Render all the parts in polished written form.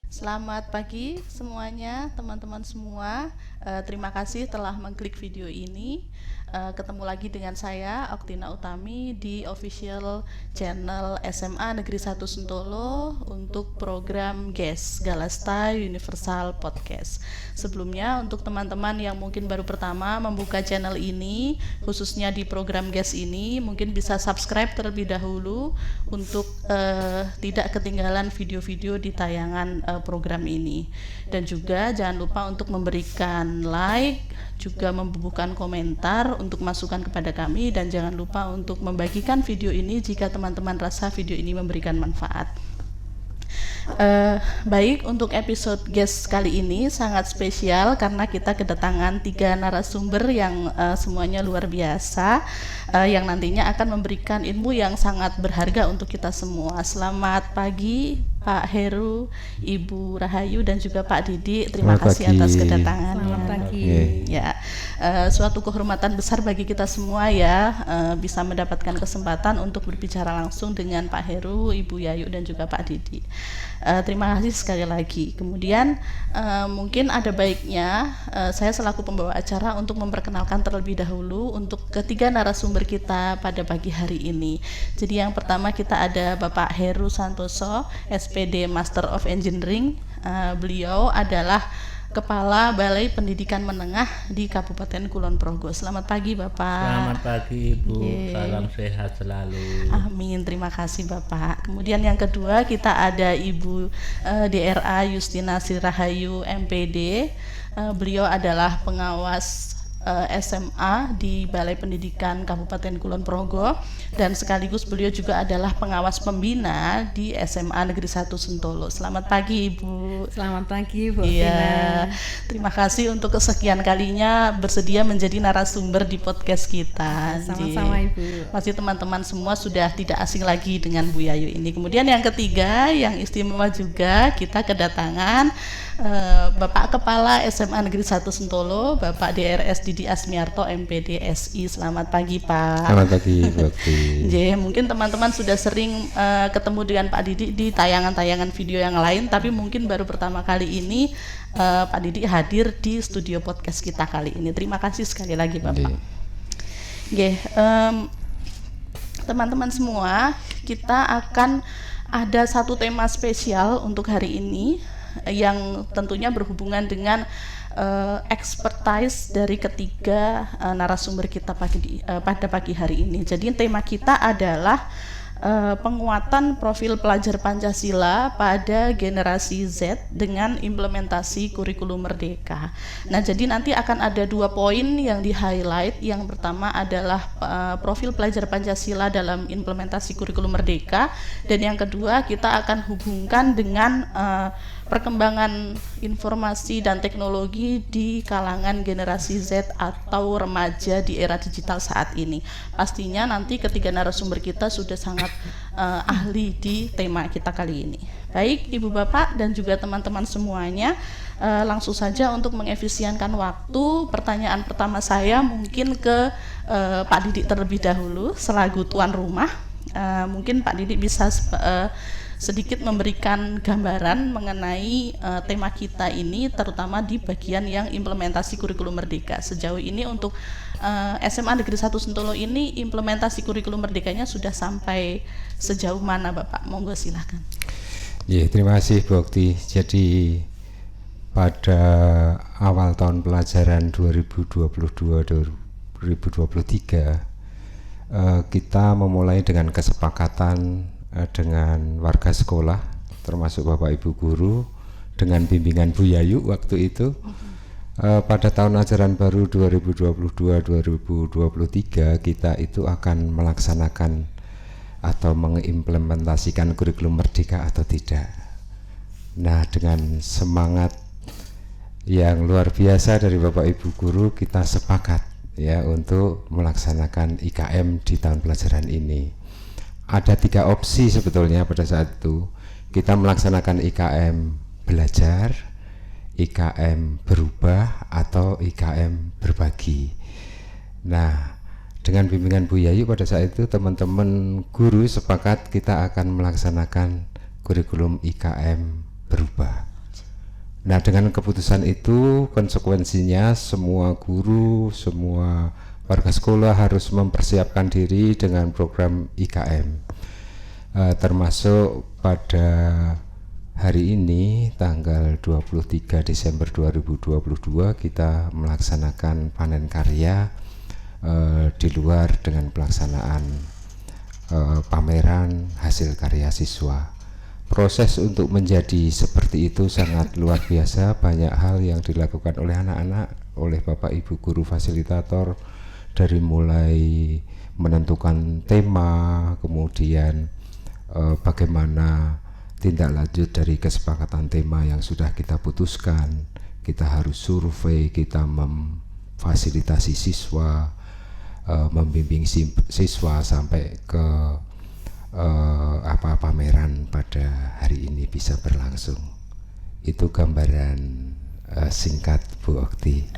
Selamat pagi semuanya, teman-teman semua. Terima kasih telah mengklik video ini. Ketemu lagi dengan saya, Oktina Utami, di official channel SMA Negeri 1 Sentolo untuk program GES, Galasta Universal Podcast. Sebelumnya, untuk teman-teman yang mungkin baru pertama membuka channel ini, khususnya di program GES ini, mungkin bisa subscribe terlebih dahulu untuk tidak ketinggalan video-video di tayangan program ini. Dan juga jangan lupa untuk memberikan like, juga membubuhkan komentar untuk masukan kepada kami, dan jangan lupa untuk membagikan video ini jika teman-teman rasa video ini memberikan manfaat. Baik, untuk episode guest kali ini sangat spesial karena kita kedatangan 3 narasumber yang semuanya luar biasa, yang nantinya akan memberikan ilmu yang sangat berharga untuk kita semua. Selamat pagi Pak Heru, Ibu Rahayu, dan juga Pak Didi. Terima kasih atas kedatangannya. Selamat pagi. Ya, suatu kehormatan besar bagi kita semua ya, bisa mendapatkan kesempatan untuk berbicara langsung dengan Pak Heru, Ibu Yayu, dan juga Pak Didi. Terima kasih sekali lagi. Kemudian mungkin ada baiknya saya selaku pembawa acara untuk memperkenalkan terlebih dahulu untuk ketiga narasumber kita pada pagi hari ini. Jadi yang pertama kita ada Bapak Heru Santoso, SPD Master of Engineering. Beliau adalah Kepala Balai Pendidikan Menengah di Kabupaten Kulon Progo. Selamat pagi Bapak. Selamat pagi Ibu, salam sehat selalu. Amin, terima kasih Bapak. Kemudian yang kedua kita ada Ibu DRA Justina Sirahayu MPD. Beliau adalah pengawas SMA di Balai Pendidikan Kabupaten Kulon Progo, dan sekaligus beliau juga adalah pengawas pembina di SMA Negeri 1 Sentolo. Selamat pagi Ibu. Selamat pagi Bu. Iya, terima kasih untuk kesekian kalinya bersedia menjadi narasumber di podcast kita. Sama-sama Ibu. Masih teman-teman semua sudah tidak asing lagi dengan Bu Yayu ini. Kemudian yang ketiga yang istimewa juga, kita kedatangan Bapak Kepala SMA Negeri 1 Sentolo, Bapak DRS Didi Asmiarto MPD SI. Selamat pagi Pak. Selamat pagi Bu. Mungkin teman-teman sudah sering ketemu dengan Pak Didi di tayangan-tayangan video yang lain, tapi mungkin baru pertama kali ini Pak Didi hadir di studio podcast kita kali ini. Terima kasih sekali lagi Bapak. Teman-teman semua, kita akan ada satu tema spesial untuk hari ini yang tentunya berhubungan dengan expertise dari ketiga narasumber kita pada pagi hari ini. Jadi tema kita adalah penguatan profil pelajar Pancasila pada generasi Z dengan implementasi kurikulum merdeka. Nah, jadi nanti akan ada 2 poin yang di-highlight. Yang pertama adalah profil pelajar Pancasila dalam implementasi kurikulum merdeka, dan yang kedua kita akan hubungkan dengan perkembangan informasi dan teknologi di kalangan generasi Z atau remaja di era digital saat ini. Pastinya nanti ketiga narasumber kita sudah sangat ahli di tema kita kali ini. Baik Ibu Bapak dan juga teman-teman semuanya, langsung saja untuk mengefisienkan waktu, pertanyaan pertama saya mungkin ke Pak Didi terlebih dahulu selaku tuan rumah. Mungkin Pak Didi bisa sedikit memberikan gambaran mengenai tema kita ini, terutama di bagian yang implementasi kurikulum merdeka. Sejauh ini untuk SMA Negeri 1 Sentolo ini implementasi kurikulum merdekanya sudah sampai sejauh mana Bapak? Monggo silakan. Ya, terima kasih Bu Okti. Jadi pada awal tahun pelajaran 2022-2023 kita memulai dengan kesepakatan dengan warga sekolah, termasuk Bapak Ibu guru, dengan bimbingan Bu Yayu waktu itu. Pada tahun ajaran baru 2022-2023 kita itu akan melaksanakan atau mengimplementasikan kurikulum merdeka atau tidak. Nah, dengan semangat yang luar biasa dari Bapak Ibu guru, kita sepakat ya untuk melaksanakan IKM di tahun pelajaran ini. Ada 3 opsi sebetulnya pada saat itu. Kita melaksanakan IKM belajar, IKM berubah, atau IKM berbagi. Nah, dengan bimbingan Bu Yayu pada saat itu teman-teman guru sepakat kita akan melaksanakan kurikulum IKM berubah. Nah, dengan keputusan itu konsekuensinya semua guru, semua warga sekolah harus mempersiapkan diri dengan program IKM. Termasuk pada hari ini tanggal 23 Desember 2022 kita melaksanakan panen karya di luar dengan pelaksanaan pameran hasil karya siswa. Proses untuk menjadi seperti itu sangat luar biasa, banyak hal yang dilakukan oleh anak-anak, oleh Bapak Ibu guru fasilitator, dari mulai menentukan tema, kemudian bagaimana tindak lanjut dari kesepakatan tema yang sudah kita putuskan. Kita harus survei, kita memfasilitasi siswa, membimbing siswa sampai ke pameran pada hari ini bisa berlangsung. Itu gambaran singkat Bu Okti.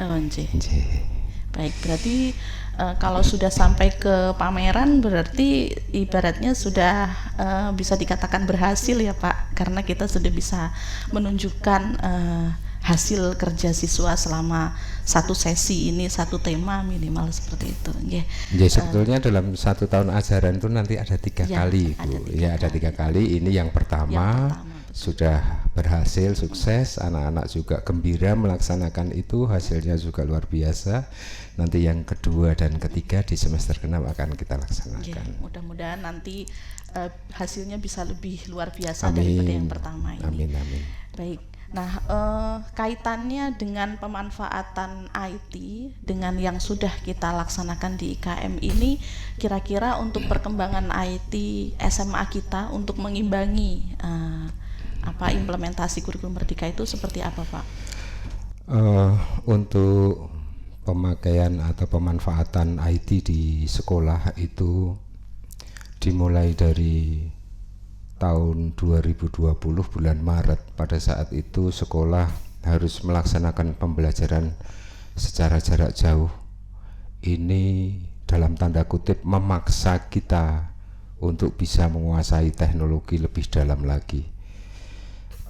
Baik, berarti kalau sudah sampai ke pameran berarti ibaratnya sudah bisa dikatakan berhasil ya Pak, karena kita sudah bisa menunjukkan hasil kerja siswa selama satu sesi ini, satu tema minimal seperti itu. Sebetulnya dalam 1 tahun ajaran itu nanti ada 3 kali Bu. Ada 3 kali. Ini yang pertama sudah berhasil, sukses, anak-anak juga gembira melaksanakan itu, hasilnya juga luar biasa. Nanti yang kedua dan ketiga di semester ke-6 akan kita laksanakan. Mudah-mudahan nanti hasilnya bisa lebih luar biasa daripada yang pertama ini. Amin. Baik. Nah, kaitannya dengan pemanfaatan IT dengan yang sudah kita laksanakan di IKM ini, kira-kira untuk perkembangan IT SMA kita untuk mengimbangi implementasi kurikulum Merdeka itu seperti apa Pak? Untuk pemakaian atau pemanfaatan IT di sekolah itu dimulai dari tahun 2020 bulan Maret. Pada saat itu sekolah harus melaksanakan pembelajaran secara jarak jauh. Ini dalam tanda kutip memaksa kita untuk bisa menguasai teknologi lebih dalam lagi.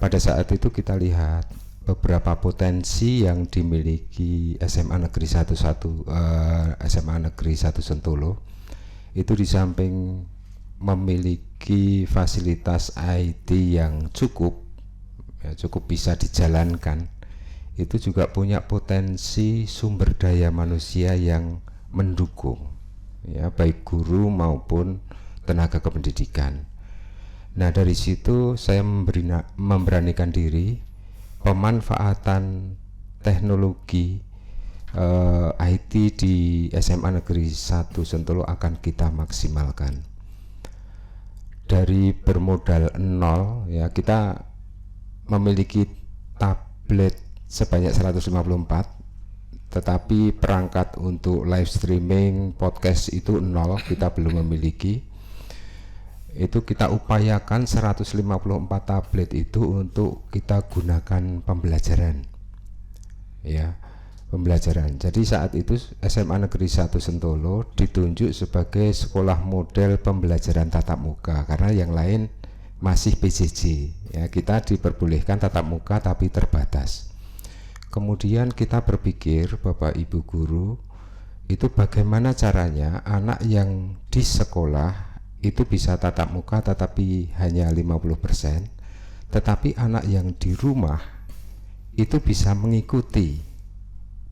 Pada saat itu kita lihat beberapa potensi yang dimiliki SMA Negeri 1 Sentolo itu di samping memiliki fasilitas IT yang cukup bisa dijalankan, itu juga punya potensi sumber daya manusia yang mendukung, baik guru maupun tenaga kependidikan. Nah, dari situ saya memberanikan diri, pemanfaatan teknologi IT di SMA Negeri 1 Sentolo akan kita maksimalkan. Dari bermodal nol, kita memiliki tablet sebanyak 154, tetapi perangkat untuk live streaming podcast itu nol, kita belum memiliki. Itu kita upayakan 154 tablet itu untuk kita gunakan pembelajaran. Pembelajaran. Jadi saat itu SMA Negeri 1 Sentolo ditunjuk sebagai sekolah model pembelajaran tatap muka, karena yang lain masih PJJ. Kita diperbolehkan tatap muka tapi terbatas. Kemudian kita berpikir, Bapak Ibu guru, itu bagaimana caranya anak yang di sekolah itu bisa tatap muka tetapi hanya 50%, tetapi anak yang di rumah itu bisa mengikuti,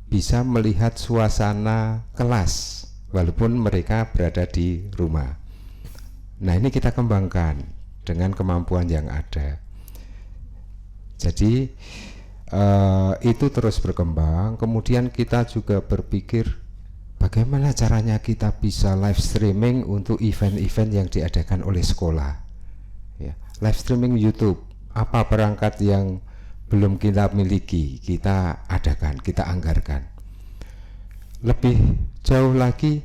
bisa melihat suasana kelas walaupun mereka berada di rumah. Nah, ini kita kembangkan dengan kemampuan yang ada. Jadi itu terus berkembang. Kemudian kita juga berpikir bagaimana caranya kita bisa live streaming untuk event-event yang diadakan oleh sekolah. Live streaming YouTube, apa perangkat yang belum kita miliki, kita adakan, kita anggarkan. Lebih jauh lagi,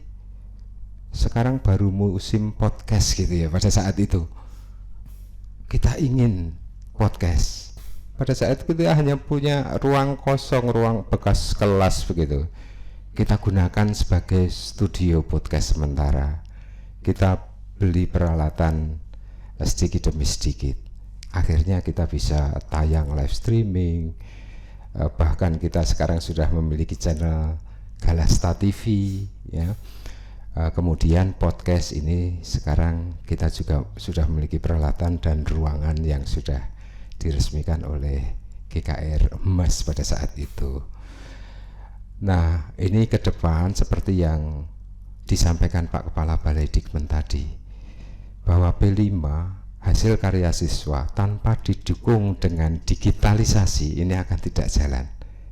sekarang baru musim podcast pada saat itu kita ingin podcast. Pada saat itu kita hanya punya ruang kosong, ruang bekas kelas begitu. kita gunakan sebagai studio podcast sementara. Kita beli peralatan sedikit demi sedikit. Akhirnya kita bisa tayang live streaming. Bahkan kita sekarang sudah memiliki channel Galasta TV, ya. Kemudian podcast ini sekarang kita juga sudah memiliki peralatan dan ruangan yang sudah diresmikan oleh GKR Emas pada saat itu. Nah, ini ke depan seperti yang disampaikan Pak Kepala Balai Dikmen tadi, bahwa P5 hasil karya siswa tanpa didukung dengan digitalisasi ini akan tidak jalan.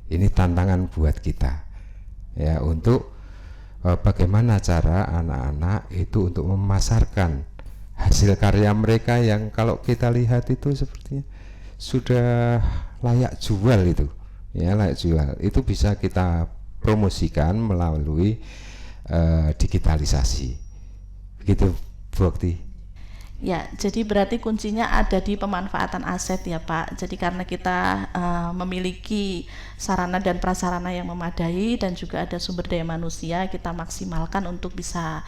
Ini tantangan buat kita, ya, untuk bagaimana cara anak-anak itu untuk memasarkan hasil karya mereka yang kalau kita lihat itu sepertinya sudah layak jual itu, ya, layak jual. Itu bisa kita promosikan melalui digitalisasi. Begitu, Bu Okti. Ya, jadi berarti kuncinya ada di pemanfaatan aset ya Pak. Jadi karena kita memiliki sarana dan prasarana yang memadai dan juga ada sumber daya manusia, kita maksimalkan untuk bisa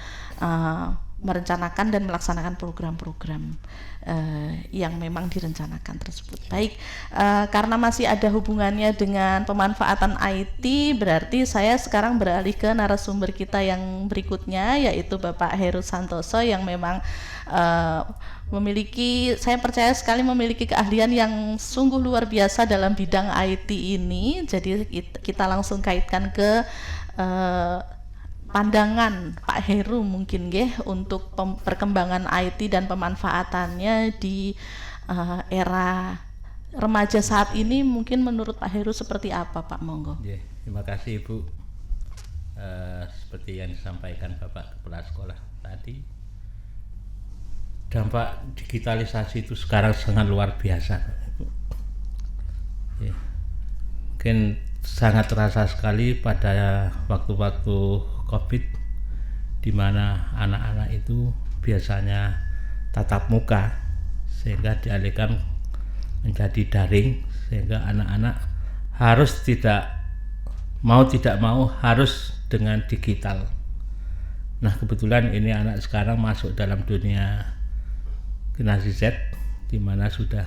merencanakan dan melaksanakan program-program yang memang direncanakan tersebut. Baik, karena masih ada hubungannya dengan pemanfaatan IT, berarti saya sekarang beralih ke narasumber kita yang berikutnya, yaitu Bapak Heru Santoso yang memang memiliki, saya percaya sekali memiliki keahlian yang sungguh luar biasa dalam bidang IT ini. Jadi kita langsung kaitkan ke pandangan Pak Heru mungkin untuk perkembangan IT dan pemanfaatannya di era remaja saat ini. Mungkin menurut Pak Heru seperti apa, Pak? Monggo. Terima kasih Ibu. Seperti yang disampaikan Bapak Kepala Sekolah tadi, dampak digitalisasi itu sekarang sangat luar biasa, Ibu. Mungkin sangat terasa sekali pada waktu-waktu COVID, di mana anak-anak itu biasanya tatap muka sehingga dialihkan menjadi daring, sehingga anak-anak harus tidak mau harus dengan digital. Nah, kebetulan ini anak sekarang masuk dalam dunia generasi Z, di mana sudah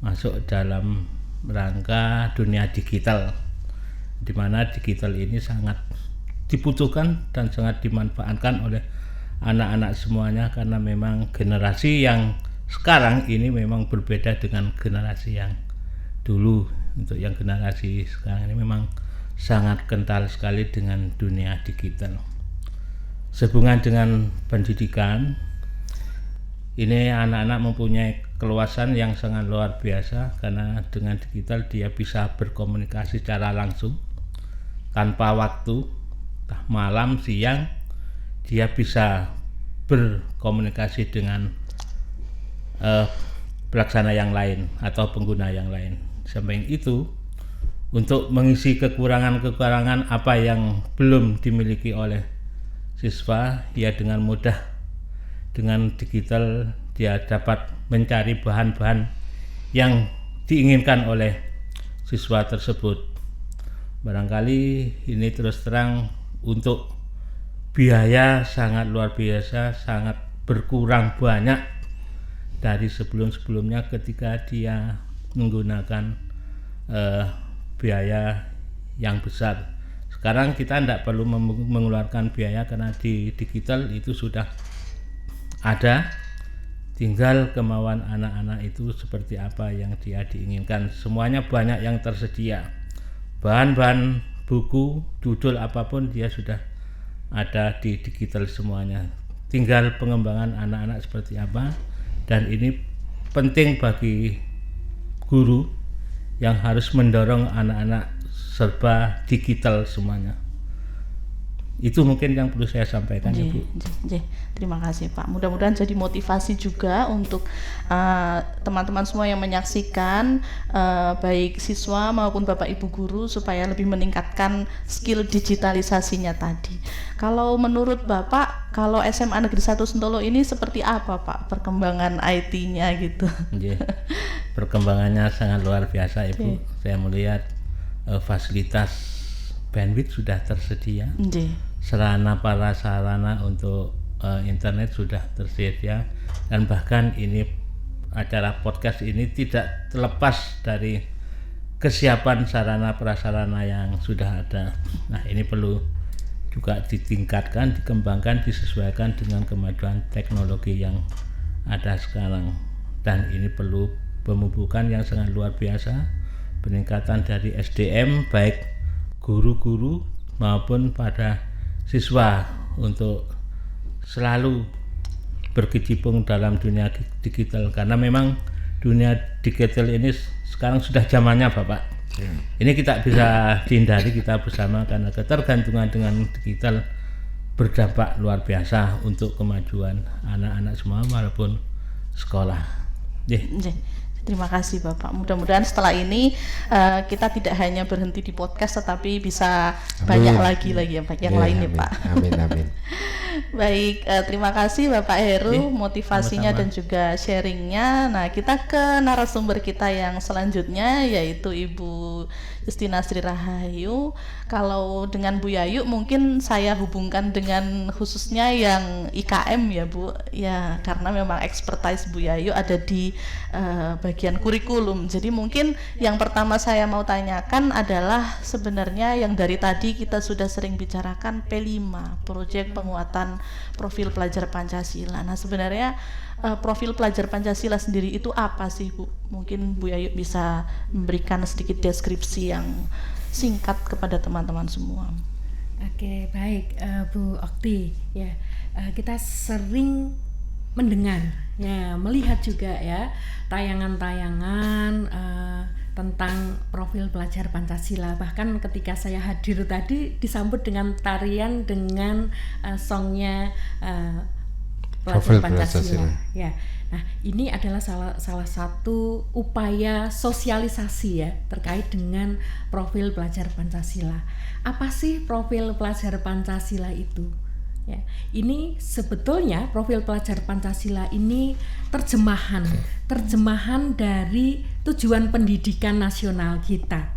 masuk dalam rangka dunia digital, di mana digital ini sangat dibutuhkan dan sangat dimanfaatkan oleh anak-anak semuanya, karena memang generasi yang sekarang ini memang berbeda dengan generasi yang dulu. Untuk yang generasi sekarang ini memang sangat kental sekali dengan dunia digital. Sehubungan dengan pendidikan, ini anak-anak mempunyai keluasan yang sangat luar biasa, karena dengan digital dia bisa berkomunikasi secara langsung tanpa waktu, malam, siang, dia bisa berkomunikasi dengan pelaksana yang lain atau pengguna yang lain. Samping itu, untuk mengisi kekurangan-kekurangan apa yang belum dimiliki oleh siswa, ya dengan mudah dengan digital dia dapat mencari bahan-bahan yang diinginkan oleh siswa tersebut. Barangkali ini terus terang untuk biaya sangat luar biasa, sangat berkurang banyak dari sebelum-sebelumnya ketika dia menggunakan biaya yang besar. Sekarang kita tidak perlu mengeluarkan biaya karena di digital itu sudah ada, tinggal kemauan anak-anak itu seperti apa yang dia diinginkan. Semuanya banyak yang tersedia, bahan-bahan buku, judul apapun dia sudah ada di digital semuanya. Tinggal pengembangan anak-anak seperti apa, dan ini penting bagi guru yang harus mendorong anak-anak serba digital semuanya. Itu mungkin yang perlu saya sampaikan, Ibu. Terima kasih Pak. Mudah-mudahan jadi motivasi juga untuk teman-teman semua yang menyaksikan, baik siswa maupun Bapak Ibu guru, supaya lebih meningkatkan skill digitalisasinya tadi. Kalau menurut Bapak, kalau SMA Negeri 1 Sentolo ini seperti apa Pak perkembangan IT-nya gitu? Perkembangannya sangat luar biasa, Ibu. Saya melihat fasilitas bandwidth sudah tersedia, Nggih. sarana prasarana untuk internet sudah tersedia, dan bahkan ini acara podcast ini tidak terlepas dari kesiapan sarana prasarana yang sudah ada. Nah, ini perlu juga ditingkatkan, dikembangkan, disesuaikan dengan kemajuan teknologi yang ada sekarang, dan ini perlu pemupukan yang sangat luar biasa, peningkatan dari SDM baik guru-guru maupun pada siswa untuk selalu berkecimpung dalam dunia digital, karena memang dunia digital ini sekarang sudah zamannya Bapak. Ini kita bisa dihindari kita bersama, karena ketergantungan dengan digital berdampak luar biasa untuk kemajuan anak-anak semua walaupun sekolah. Nggih. Terima kasih Bapak. Mudah-mudahan setelah ini kita tidak hanya berhenti di podcast, tetapi bisa banyak lagi ya Pak, yang lainnya Pak. Amin. Baik, terima kasih Bapak Heru motivasinya sama-sama. dan juga sharingnya. Nah, kita ke narasumber kita yang selanjutnya, yaitu Ibu Justina Sri Rahayu. Kalau dengan Bu Yayu mungkin saya hubungkan dengan khususnya yang IKM ya Bu, ya karena memang expertise Bu Yayu ada di bagian kurikulum. Jadi mungkin yang pertama saya mau tanyakan adalah sebenarnya yang dari tadi kita sudah sering bicarakan P5, proyek penguatan profil pelajar Pancasila. Nah, sebenarnya profil pelajar Pancasila sendiri itu apa sih Bu? Mungkin Bu Yayu bisa memberikan sedikit deskripsi yang singkat kepada teman-teman semua. Oke, baik Bu Okti. Ya, kita sering mendengar, ya, melihat juga ya tayangan-tayangan tentang profil pelajar Pancasila. Bahkan ketika saya hadir tadi disambut dengan tarian dengan songnya Profil pelajar Pancasila. Pancasila. Ya, nah ini adalah salah satu upaya sosialisasi ya terkait dengan profil pelajar Pancasila. Apa sih profil pelajar Pancasila itu? Ya, ini sebetulnya profil pelajar Pancasila ini terjemahan dari tujuan pendidikan nasional kita.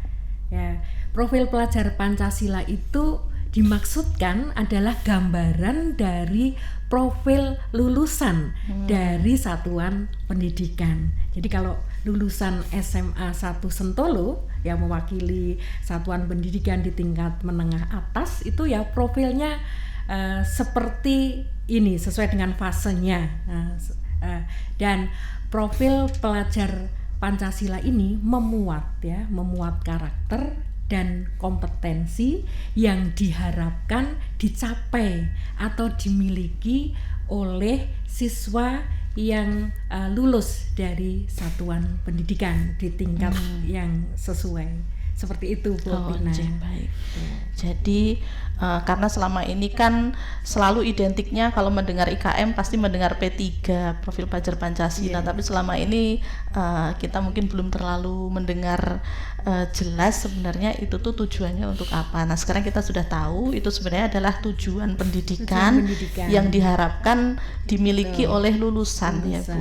Ya, profil pelajar Pancasila itu dimaksudkan adalah gambaran dari profil lulusan dari satuan pendidikan. Jadi kalau lulusan SMA 1 Sentolo yang mewakili satuan pendidikan di tingkat menengah atas itu ya profilnya seperti ini sesuai dengan fasenya, dan profil pelajar Pancasila ini memuat karakter dan kompetensi yang diharapkan dicapai atau dimiliki oleh siswa yang lulus dari satuan pendidikan di tingkat yang sesuai. Seperti itu Bu Tina. Baik. Jadi karena selama ini kan selalu identiknya kalau mendengar IKM pasti mendengar P3 profil pelajar Pancasila, tapi selama ini kita mungkin belum terlalu mendengar jelas sebenarnya itu tuh tujuannya untuk apa. Nah, sekarang kita sudah tahu itu sebenarnya adalah tujuan pendidikan yang diharapkan dimiliki oleh lulusan ya Bu,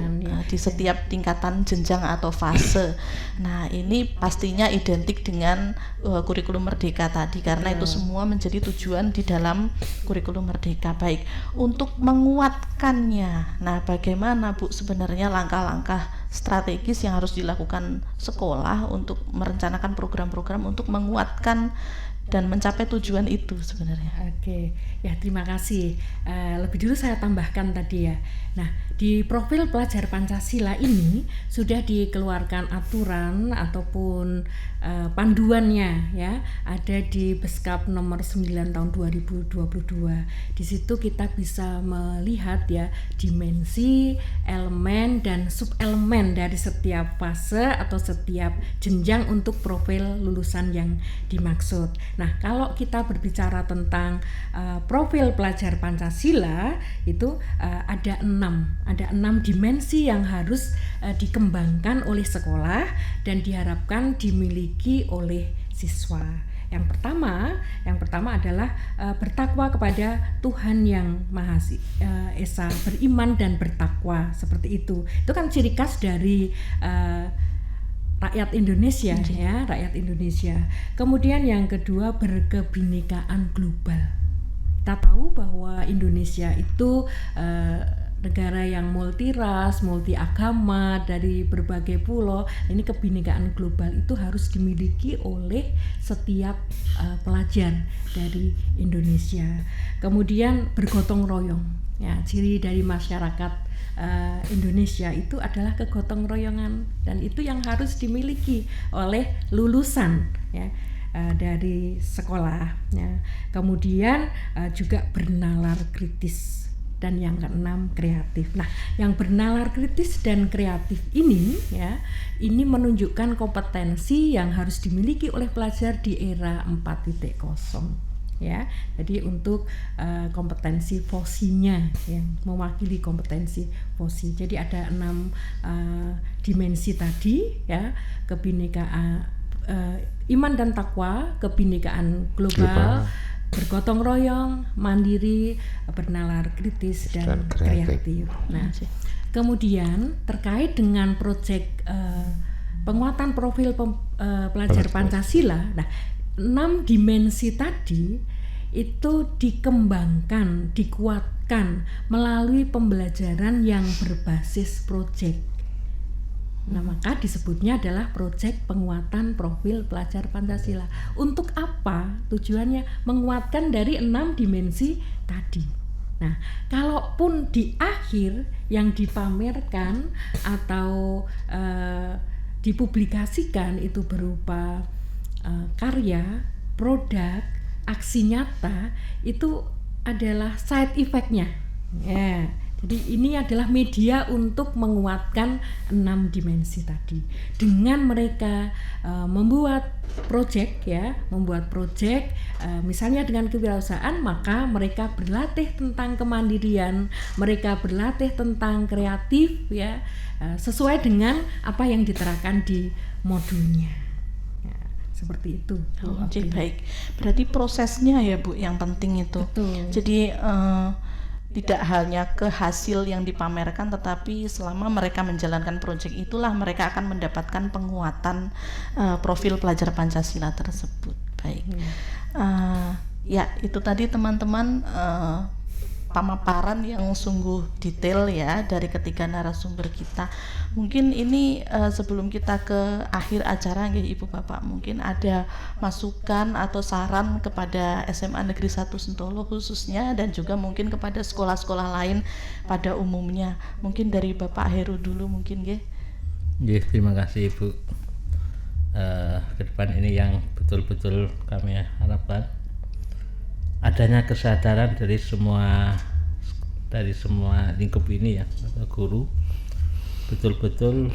di setiap tingkatan jenjang atau fase. Nah, ini pastinya identik dengan kurikulum Merdeka tadi, karena itu semua menjadi tujuan di dalam kurikulum Merdeka. Baik, untuk menguatkannya, nah bagaimana Bu sebenarnya langkah-langkah strategis yang harus dilakukan sekolah untuk merencanakan program-program untuk menguatkan dan mencapai tujuan itu sebenarnya? Oke, ya terima kasih. Lebih dulu saya tambahkan tadi ya. Nah, di profil pelajar Pancasila ini sudah dikeluarkan aturan ataupun panduannya ya, ada di Beskap nomor 9 tahun 2022. Di situ kita bisa melihat ya dimensi, elemen dan subelemen dari setiap fase atau setiap jenjang untuk profil lulusan yang dimaksud. Nah, kalau kita berbicara tentang profil pelajar Pancasila itu ada 6 dimensi yang harus dikembangkan oleh sekolah dan diharapkan dimiliki oleh siswa. Yang pertama adalah bertakwa kepada Tuhan yang Maha Esa, beriman dan bertakwa, seperti itu. Itu kan ciri khas dari rakyat Indonesia ya, rakyat Indonesia. Kemudian yang kedua, berkebinekaan global. Kita tahu bahwa Indonesia itu negara yang multi ras, multi agama, dari berbagai pulau. Ini kebinekaan global itu harus dimiliki oleh setiap pelajar dari Indonesia. Kemudian bergotong royong. Ya, ciri dari masyarakat Indonesia itu adalah kegotong royongan, dan itu yang harus dimiliki oleh lulusan ya, dari sekolah ya. Kemudian juga bernalar kritis, dan yang keenam kreatif. Nah, yang bernalar kritis dan kreatif ini ya, ini menunjukkan kompetensi yang harus dimiliki oleh pelajar di era 4.0 ya. Jadi untuk kompetensi fosinya yang mewakili kompetensi fosi. Jadi ada 6 dimensi tadi ya, kebinekaan, iman dan takwa, kebinekaan global, bergotong royong, mandiri, bernalar kritis dan kreatif. Nah, kemudian terkait dengan proyek penguatan profil pelajar Pancasila. Nah, 6 dimensi tadi itu dikembangkan, dikuatkan melalui pembelajaran yang berbasis proyek. Nah, maka disebutnya adalah proyek penguatan profil pelajar Pancasila. Untuk apa? Tujuannya menguatkan dari 6 dimensi tadi. Nah, kalaupun di akhir yang dipamerkan atau dipublikasikan itu berupa karya, produk, aksi nyata, itu adalah side effect-nya ya. Jadi ini adalah media untuk menguatkan 6 dimensi tadi. Dengan mereka membuat proyek ya, misalnya dengan kewirausahaan, maka mereka berlatih tentang kemandirian, mereka berlatih tentang kreatif ya, sesuai dengan apa yang diterapkan di modulnya. Seperti itu. Baik. Berarti prosesnya ya Bu yang penting itu. Betul. Jadi tidak hanya ke hasil yang dipamerkan, tetapi selama mereka menjalankan proyek itulah mereka akan mendapatkan penguatan profil pelajar Pancasila tersebut. Baik. Ya, itu tadi teman-teman pemaparan yang sungguh detail ya dari ketiga narasumber kita. Mungkin ini sebelum kita ke akhir acara Ibu Bapak, mungkin ada masukan atau saran kepada SMA Negeri 1 Sentolo khususnya, dan juga mungkin kepada sekolah-sekolah lain pada umumnya. Mungkin dari Bapak Heru dulu mungkin nggih. Nggih, terima kasih Ibu. Ke depan ini yang betul-betul kami harapkan adanya kesadaran dari semua lingkup ini ya, atau guru betul-betul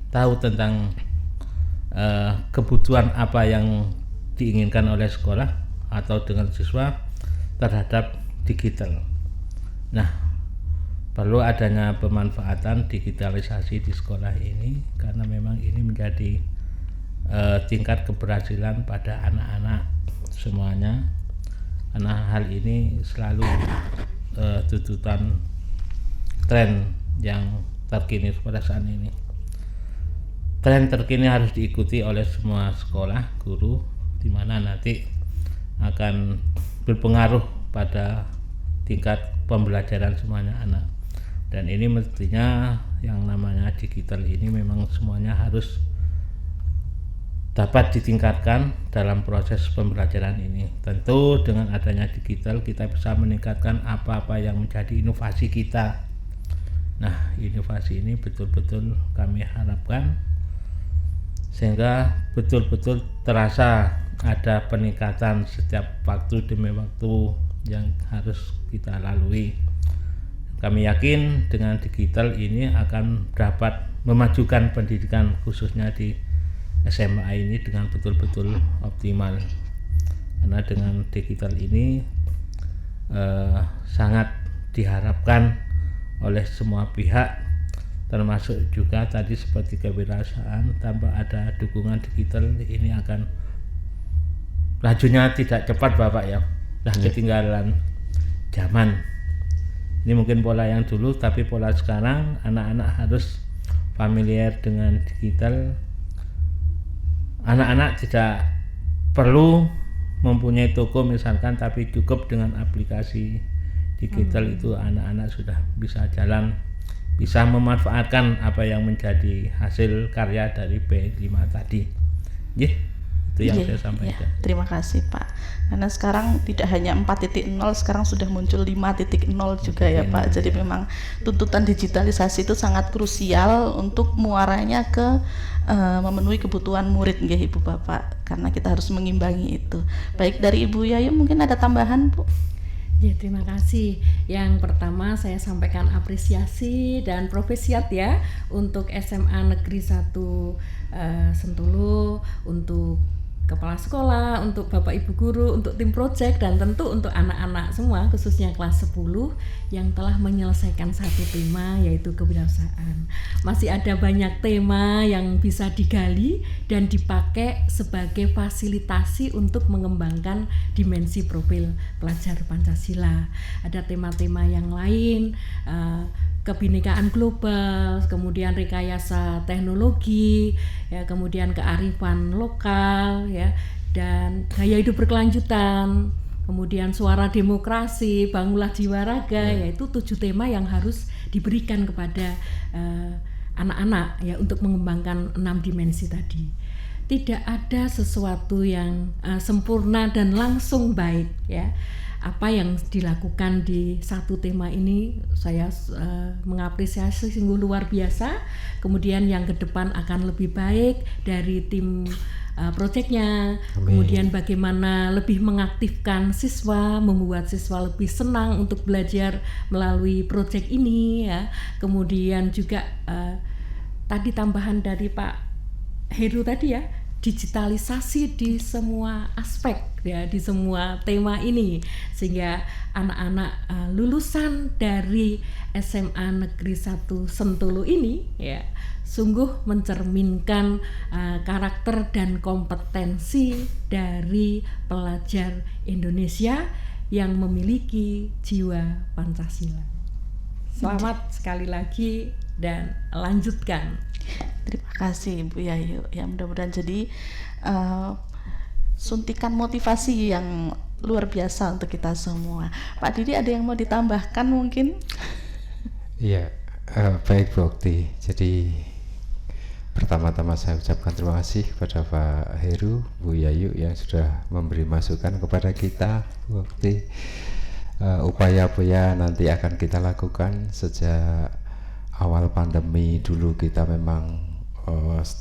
tahu tentang kebutuhan apa yang diinginkan oleh sekolah atau dengan siswa terhadap digital. Nah, perlu adanya pemanfaatan digitalisasi di sekolah ini, karena memang ini menjadi tingkat keberhasilan pada anak-anak semuanya. Karena hal ini selalu tuntutan tren yang terkini pada saat ini. Tren terkini harus diikuti oleh semua sekolah, guru, di mana nanti akan berpengaruh pada tingkat pembelajaran semuanya anak. Dan ini mestinya yang namanya digital ini memang semuanya harus dapat ditingkatkan dalam proses pembelajaran ini. Tentu dengan adanya digital kita bisa meningkatkan apa-apa yang menjadi inovasi kita. Nah, inovasi ini betul-betul kami harapkan sehingga betul-betul terasa ada peningkatan setiap waktu demi waktu yang harus kita lalui. Kami yakin dengan digital ini akan dapat memajukan pendidikan khususnya di SMA ini dengan betul-betul optimal, karena dengan digital ini sangat diharapkan oleh semua pihak, termasuk juga tadi seperti kewirausahaan. Tanpa ada dukungan digital ini akan lajunya tidak cepat Bapak ya, ketinggalan zaman. Ini mungkin pola yang dulu, tapi pola sekarang anak-anak harus familiar dengan digital anak-anak tidak perlu mempunyai toko misalkan, tapi cukup dengan aplikasi digital itu anak-anak sudah bisa jalan, bisa memanfaatkan apa yang menjadi hasil karya dari P5 tadi. Itu yang saya sampaikan. Terima kasih Pak. Karena sekarang tidak hanya 4.0, sekarang sudah muncul 5.0 juga ya Pak. Jadi memang tuntutan digitalisasi itu sangat krusial untuk muaranya ke memenuhi kebutuhan murid nggih Ibu Bapak, karena kita harus mengimbangi itu. Baik, dari Ibu Yayu mungkin ada tambahan Bu? Ya, terima kasih. Yang pertama saya sampaikan apresiasi dan profesiat ya untuk SMA Negeri 1 Sentulu, untuk kepala sekolah, untuk Bapak Ibu guru, untuk tim project, dan tentu untuk anak-anak semua khususnya kelas 10 yang telah menyelesaikan satu tema, yaitu kewirausahaan. Masih ada banyak tema yang bisa digali dan dipakai sebagai fasilitasi untuk mengembangkan dimensi profil pelajar Pancasila. Ada tema-tema yang lain, kebinekaan global, kemudian rekayasa teknologi, ya, kemudian kearifan lokal, ya, dan gaya hidup berkelanjutan, kemudian suara demokrasi, bangunlah jiwa raga, yaitu 7 tema yang harus diberikan kepada anak-anak ya untuk mengembangkan 6 dimensi tadi. Tidak ada sesuatu yang sempurna dan langsung baik ya. Apa yang dilakukan di satu tema ini saya mengapresiasi sungguh luar biasa. Kemudian yang ke depan akan lebih baik dari tim proyeknya. Kemudian bagaimana lebih mengaktifkan siswa, membuat siswa lebih senang untuk belajar melalui proyek ini ya. Kemudian juga tadi tambahan dari Pak Heru tadi ya, digitalisasi di semua aspek ya, di semua tema ini, sehingga anak-anak lulusan dari SMA Negeri 1 Sentulu ini ya sungguh mencerminkan karakter dan kompetensi dari pelajar Indonesia yang memiliki jiwa Pancasila. Selamat sekali lagi dan lanjutkan. Terima kasih Bu Yayu. Ya, mudah-mudahan jadi suntikan motivasi yang luar biasa untuk kita semua. Pak Didi, ada yang mau ditambahkan mungkin? Iya, baik Bu Okti. Jadi pertama-tama saya ucapkan terima kasih kepada Pak Heru, Bu Yayu yang sudah memberi masukan kepada kita, Bu Okti. Upaya-upaya nanti akan kita lakukan sejak awal pandemi dulu. Kita memang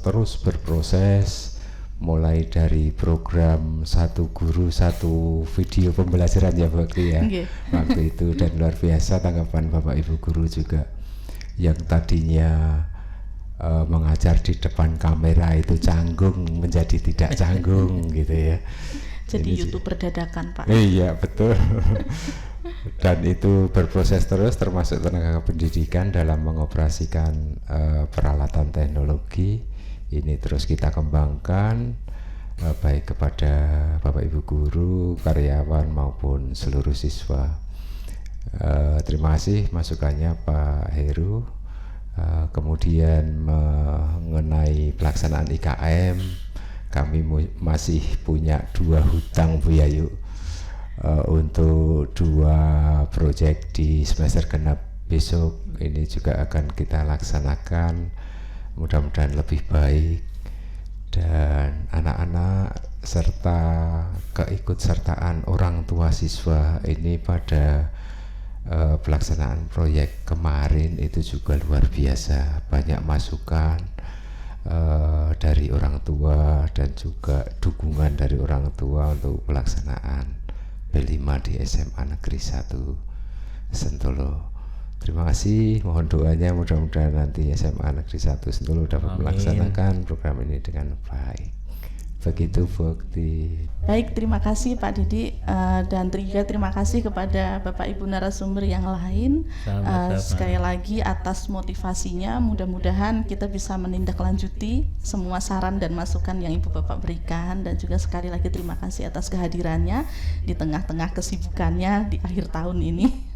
terus berproses, mulai dari program satu guru satu video pembelajaran ya Bakti ya waktu itu, dan luar biasa tanggapan Bapak Ibu guru juga yang tadinya mengajar di depan kamera itu canggung menjadi tidak canggung gitu ya. Jadi YouTuber dadakan Pak. Iya betul. Dan itu berproses terus, termasuk tenaga pendidikan dalam mengoperasikan peralatan teknologi ini terus kita kembangkan, baik kepada Bapak Ibu guru, karyawan maupun seluruh siswa. Terima kasih masukannya Pak Heru. Kemudian mengenai pelaksanaan IKM, kami masih punya 2 hutang Bu Yayu. Untuk 2 proyek di semester genap besok ini juga akan kita laksanakan, mudah-mudahan lebih baik, dan anak-anak serta keikutsertaan orang tua siswa ini pada pelaksanaan proyek kemarin itu juga luar biasa, banyak masukan dari orang tua dan juga dukungan dari orang tua untuk pelaksanaan P5 di SMA Negeri 1 Sentolo. Terima kasih, mohon doanya mudah-mudahan nanti SMA Negeri 1 Sentolo dapat melaksanakan program ini dengan baik. Begitu Bu Okti. Baik, terima kasih Pak Didi, dan juga terima kasih kepada Bapak Ibu narasumber yang lain. Sekali lagi atas motivasinya, mudah-mudahan kita bisa menindaklanjuti semua saran dan masukan yang Ibu Bapak berikan, dan juga sekali lagi terima kasih atas kehadirannya di tengah-tengah kesibukannya di akhir tahun ini.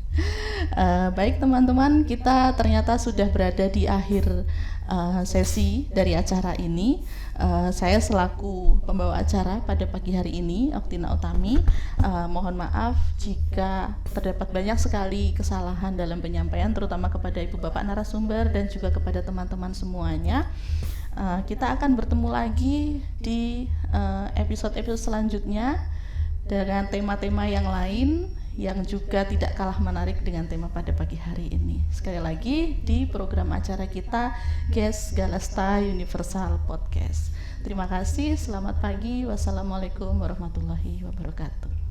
Baik teman-teman, kita ternyata sudah berada di akhir sesi dari acara ini. Saya selaku pembawa acara pada pagi hari ini, Oktina Utami, mohon maaf jika terdapat banyak sekali kesalahan dalam penyampaian, terutama kepada Ibu Bapak narasumber dan juga kepada teman-teman semuanya. Kita akan bertemu lagi di episode-episode selanjutnya dengan tema-tema yang lain yang juga tidak kalah menarik dengan tema pada pagi hari ini. Sekali lagi di program acara kita GES Galasta Universal Podcast. Terima kasih, selamat pagi, wassalamualaikum warahmatullahi wabarakatuh.